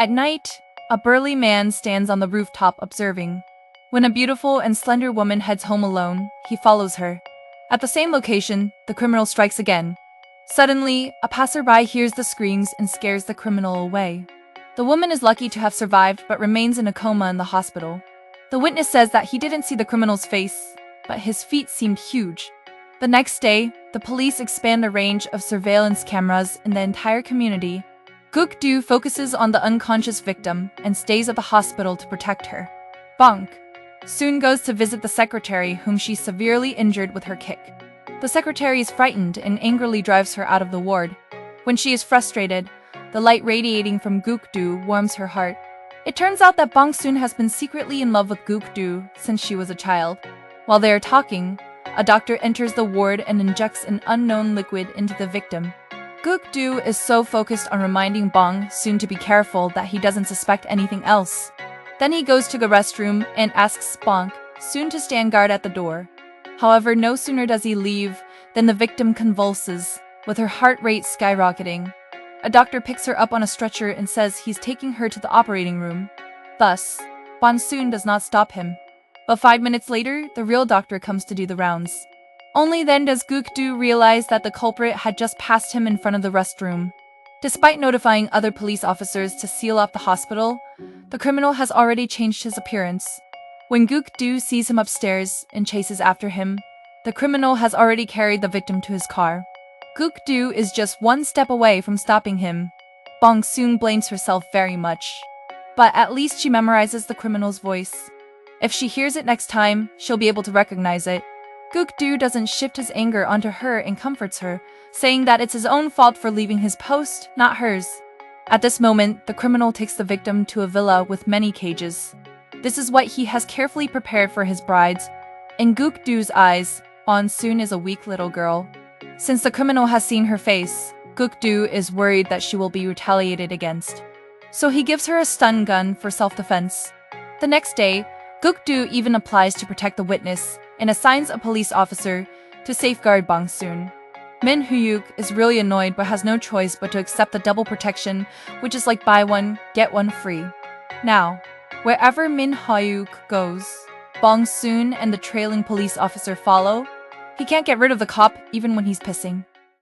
At night, a burly man stands on the rooftop observing. When a beautiful and slender woman heads home alone, he follows her. At the same location, the criminal strikes again. Suddenly, a passerby hears the screams and scares the criminal away. The woman is lucky to have survived but remains in a coma in the hospital. The witness says that he didn't see the criminal's face, but his feet seemed huge. The next day, the police expand the range of surveillance cameras in the entire community. Guk-do focuses on the unconscious victim and stays at the hospital to protect her. Bong-soon goes to visit the secretary whom she severely injured with her kick. The secretary is frightened and angrily drives her out of the ward. When she is frustrated, the light radiating from Guk-do warms her heart. It turns out that Bong-soon has been secretly in love with Guk-do since she was a child. While they are talking, a doctor enters the ward and injects an unknown liquid into the victim. Guk-do is so focused on reminding Bong-soon to be careful that he doesn't suspect anything else. Then he goes to the restroom and asks Bong-soon to stand guard at the door. However, no sooner does he leave than the victim convulses, with her heart rate skyrocketing. A doctor picks her up on a stretcher and says he's taking her to the operating room. Thus, Bong-soon does not stop him. But 5 minutes later, the real doctor comes to do the rounds. Only then does Guk-do realize that the culprit had just passed him in front of the restroom. Despite notifying other police officers to seal off the hospital, the criminal has already changed his appearance. When Guk-do sees him upstairs and chases after him, the criminal has already carried the victim to his car. Guk-do is just one step away from stopping him. Bong-soon blames herself very much. But at least she memorizes the criminal's voice. If she hears it next time, she'll be able to recognize it. Guk-do doesn't shift his anger onto her and comforts her, saying that it's his own fault for leaving his post, not hers. At this moment, the criminal takes the victim to a villa with many cages. This is what he has carefully prepared for his brides. In Guk-do's eyes, Bong-soon is a weak little girl. Since the criminal has seen her face, Guk-do is worried that she will be retaliated against. So he gives her a stun gun for self-defense. The next day, Guk-do even applies to protect the witness and assigns a police officer to safeguard Bong-soon. Min Hyuk is really annoyed but has no choice but to accept the double protection, which is like buy one, get one free. Now, wherever Min Hyuk goes, Bong-soon and the trailing police officer follow. He can't get rid of the cop even when he's pissing.